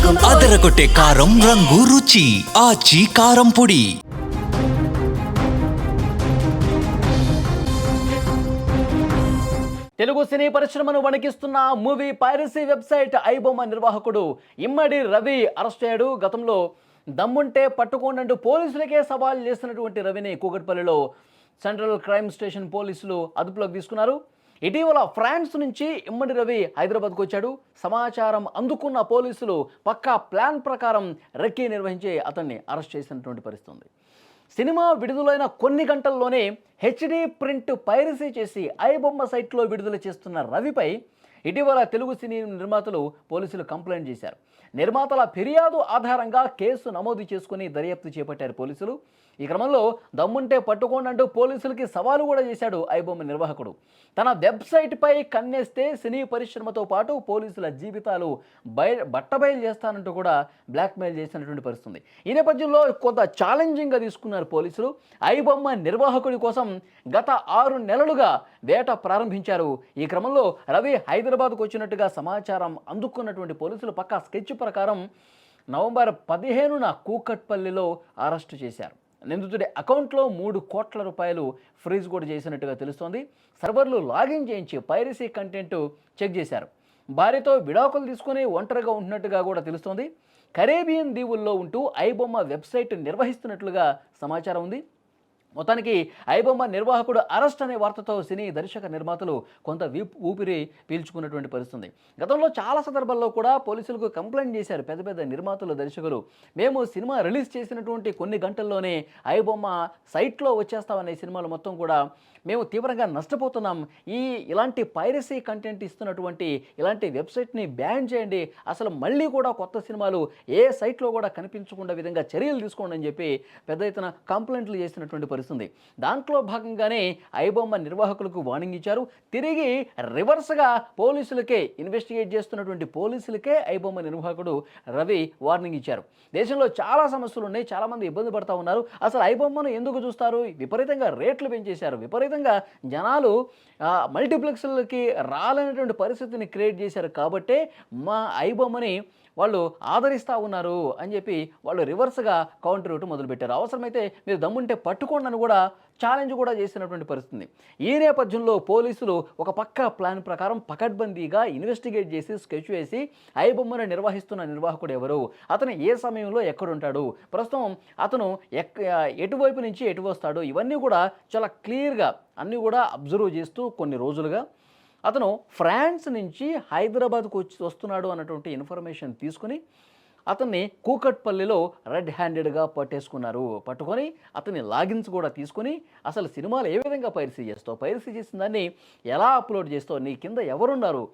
అదరగొట్టే కారం రంగు రుచి ఆచి కారం పొడి. తెలుగు సినీ పరిశ్రమను వణికిస్తున్న మూవీ పైరసీ వెబ్సైట్ ఐబొమ్మ నిర్వాహకుడు ఇమ్మడి రవి అరెస్ట్ అయ్యాడు. గతంలో దమ్ముంటే పట్టుకోనంటూ పోలీసులకే సవాల్ చేసినటువంటి రవిని కూకట్పల్లిలో సెంట్రల్ క్రైమ్ స్టేషన్ పోలీసులు అదుపులోకి తీసుకున్నారు. ఇటీవల ఫ్రాన్స్ నుంచి ఇమ్మడి రవి హైదరాబాద్కు వచ్చాడు. సమాచారం అందుకున్న పోలీసులు పక్కా ప్లాన్ ప్రకారం రెక్కీ నిర్వహించి అతన్ని అరెస్ట్ చేసినటువంటి పరిస్థితి ఉంది. సినిమా విడుదలైన కొన్ని గంటల్లోనే హెచ్డి ప్రింట్ పైరసీ చేసి ఐబొమ్మ సైట్లో విడుదల చేస్తున్న రవిపై ఇటీవల తెలుగు సినీ నిర్మాతలు పోలీసులు కంప్లైంట్ చేశారు. నిర్మాతల ఫిర్యాదు ఆధారంగా కేసు నమోదు చేసుకుని దర్యాప్తు చేపట్టారు పోలీసులు. ఈ క్రమంలో దమ్ముంటే పట్టుకోండి అంటూ పోలీసులకి సవాలు కూడా చేశాడు ఐబొమ్మ నిర్వాహకుడు. తన వెబ్సైట్పై కన్నేస్తే సినీ పరిశ్రమతో పాటు పోలీసుల జీవితాలు బట్టబయలు చేస్తానంటూ కూడా బ్లాక్మెయిల్ చేసినటువంటి పరిస్థితుంది. ఈ నేపథ్యంలో కొంత ఛాలెంజింగ్గా తీసుకున్నారు పోలీసులు. ఐబొమ్మ నిర్వాహకుడి కోసం గత 6 నెలలుగా వేట ప్రారంభించారు. ఈ క్రమంలో రవి హైదరాబాద్కు వచ్చినట్టుగా సమాచారం అందుకున్నటువంటి పోలీసులు పక్కా స్కెచ్ ప్రకారం నవంబర్ 15న కూకట్పల్లిలో అరెస్టు చేశారు. నిందితుడి అకౌంట్లో 3 కోట్ల రూపాయలు ఫ్రీజ్ కూడా చేసినట్టుగా తెలుస్తోంది. సర్వర్లు లాగిన్ చేయించి పైరసీ కంటెంట్ చెక్ చేశారు. భార్యతో విడాకులు తీసుకుని ఒంటరిగా ఉంటున్నట్టుగా కూడా తెలుస్తోంది. కరేబియన్ దీవుల్లో ఉంటూ ఐబొమ్మ వెబ్సైట్ నిర్వహిస్తున్నట్లుగా సమాచారం ఉంది. మొత్తానికి ఐబొమ్మ నిర్వాహకుడు అరెస్ట్ అనే వార్తతో సినీ దర్శక నిర్మాతలు కొంత ఊపిరి పీల్చుకున్నటువంటి పరిస్థితుంది. గతంలో చాలా సందర్భాల్లో కూడా పోలీసులకు కంప్లైంట్ చేశారు పెద్ద పెద్ద నిర్మాతలు, దర్శకులు. మేము సినిమా రిలీజ్ చేసినటువంటి కొన్ని గంటల్లోనే ఐబొమ్మ సైట్లో వచ్చేస్తామనే సినిమాలు మొత్తం కూడా మేము తీవ్రంగా నష్టపోతున్నాం. ఇలాంటి పైరసీ కంటెంట్ ఇస్తున్నటువంటి ఇలాంటి వెబ్సైట్ని బ్యాన్ చేయండి, అసలు మళ్ళీ కూడా కొత్త సినిమాలు ఏ సైట్లో కూడా కనిపించకుండా విధంగా చర్యలు తీసుకోండి అని చెప్పి పెద్ద ఎత్తున కంప్లైంట్లు చేసినటువంటి పరిస్థితి. దాంట్లో భాగంగానే ఐబొమ్మ నిర్వాహకులకు వార్నింగ్ ఇచ్చారు. తిరిగి రివర్స్గా పోలీసులకే ఇన్వెస్టిగేట్ చేస్తున్నటువంటి పోలీసులకే ఐబొమ్మ నిర్వాహకుడు రవి వార్నింగ్ ఇచ్చారు. దేశంలో చాలా సమస్యలు ఉన్నాయి, చాలామంది ఇబ్బంది పడతా ఉన్నారు. అసలు ఐబొమ్మను ఎందుకు చూస్తారు? విపరీతంగా రేట్లు పెంచేశారు, విపరీతంగా జనాలు మల్టీప్లెక్స్లకి రాలేనటువంటి పరిస్థితిని క్రియేట్ చేశారు. కాబట్టే మా ఐబొమ్మని వాళ్ళు ఆదరిస్తూ ఉన్నారు అని చెప్పి వాళ్ళు రివర్స్గా కౌంటర్ ఇవ్వటం మొదలుపెట్టారు. అవసరమైతే మీరు దమ్ముంటే పట్టుకోండి అని కూడా ఛాలెంజ్ కూడా చేసినటువంటి పరిస్థితి. ఈ నేపథ్యంలో పోలీసులు ఒక పక్కా ప్లాన్ ప్రకారం పకడ్బందీగా ఇన్వెస్టిగేట్ చేసి స్కెచ్ వేసి ఐబొమ్మను నిర్వహిస్తున్న నిర్వాహకుడు ఎవరు, అతను ఏ సమయంలో ఎక్కడుంటాడు, ప్రస్తుతం అతను ఎటువైపు నుంచి ఎటు వస్తాడు, ఇవన్నీ కూడా చాలా క్లియర్గా అన్నీ కూడా అబ్జర్వ్ చేస్తూ కొన్ని రోజులుగా అతను ఫ్రాన్స్ నుంచి హైదరాబాద్కు వస్తున్నాడు అన్నటువంటి ఇన్ఫర్మేషన్ తీసుకుని అతన్ని కూకట్పల్లిలో రెడ్ హ్యాండెడ్గా పట్టుకొని అతని లాగిన్స్ కూడా తీసుకుని అసలు సినిమాలు ఏ విధంగా పైరసీ చేస్తావు, పైరసీ చేసిన దాన్ని ఎలా అప్లోడ్ చేస్తావు, నీ కింద ఎవరున్నారు,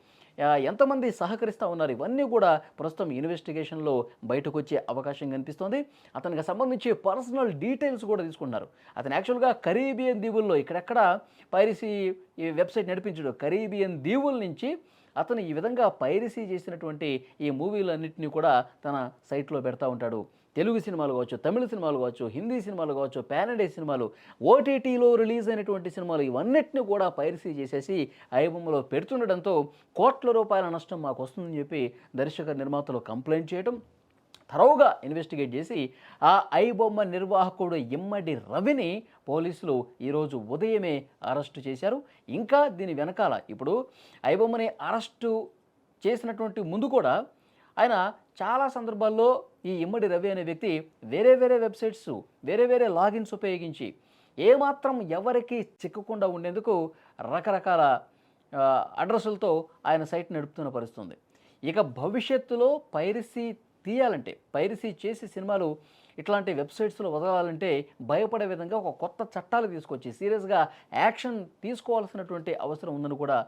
ఎంతమంది సహకరిస్తూ ఉన్నారు, ఇవన్నీ కూడా ప్రస్తుతం ఇన్వెస్టిగేషన్లో బయటకు వచ్చే అవకాశం కనిపిస్తోంది. అతనికి సంబంధించి పర్సనల్ డీటెయిల్స్ కూడా తీసుకున్నారు. అతను యాక్చువల్గా కరీబియన్ దీవుల్లో ఇక్కడెక్కడ పైరసీ ఈ వెబ్సైట్ నడిపించాడు, కరీబియన్ దీవుల నుంచి అతను ఈ విధంగా పైరసీ చేసినటువంటి ఈ మూవీలన్నింటినీ కూడా తన సైట్లో పెడతా ఉంటాడు. తెలుగు సినిమాలు కావచ్చు, తమిళ సినిమాలు కావచ్చు, హిందీ సినిమాలు కావచ్చు, పాన్ ఇండియా సినిమాలు, ఓటీటీలో రిలీజ్ అయినటువంటి సినిమాలు, ఇవన్నిటిని కూడా పైరసీ చేసేసి ఐబొమ్మలో పెడుతుండడంతో కోట్ల రూపాయల నష్టం మాకు వస్తుందని చెప్పి దర్శక నిర్మాతలు కంప్లైంట్ చేయడం, తరోగా ఇన్వెస్టిగేట్ చేసి ఆ ఐబొమ్మ నిర్వాహకుడు ఇమ్మడి రవిని పోలీసులు ఈరోజు ఉదయమే అరెస్టు చేశారు. ఇంకా దీని వెనకాల ఇప్పుడు ఐబొమ్మని అరెస్టు చేసినటువంటి ముందు కూడా ఆయన చాలా సందర్భాల్లో ఈ ఇమ్మడి రవి అనే వ్యక్తి వేరే వెబ్సైట్స్, వేరే లాగిన్స్ ఉపయోగించి ఏమాత్రం ఎవరికి చిక్కకుండా ఉండేందుకు రకరకాల అడ్రస్లతో ఆయన సైట్ నడుపుతున్న పరిస్థితుంది. ఇక భవిష్యత్తులో పైరసీ తీయాలంటే, పైరసీ చేసి సినిమాలు ఇట్లాంటి వెబ్సైట్స్లో వదలాలంటే భయపడే విధంగా ఒక కొత్త చట్టాలు తీసుకొచ్చి సీరియస్గా యాక్షన్ తీసుకోవాల్సినటువంటి అవసరం ఉందని కూడా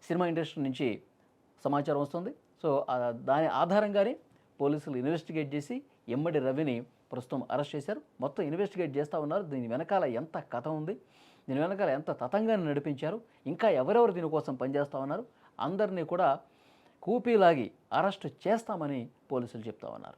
సినిమా ఇండస్ట్రీ నుంచి సమాచారం వస్తుంది. సో దాని ఆధారంగానే పోలీసులు ఇన్వెస్టిగేట్ చేసి ఇమ్మడి రవిని ప్రస్తుతం అరెస్ట్ చేశారు. మొత్తం ఇన్వెస్టిగేట్ చేస్తూ ఉన్నారు. దీని వెనకాల ఎంత కథ ఉంది, దీని వెనకాల ఎంత తతంగాన్ని నడిపించారు, ఇంకా ఎవరెవరు దీనికోసం పనిచేస్తూ ఉన్నారు, అందరినీ కూడా కూపీలాగి అరెస్టు చేస్తామని పోలీసులు చెప్తా ఉన్నారు.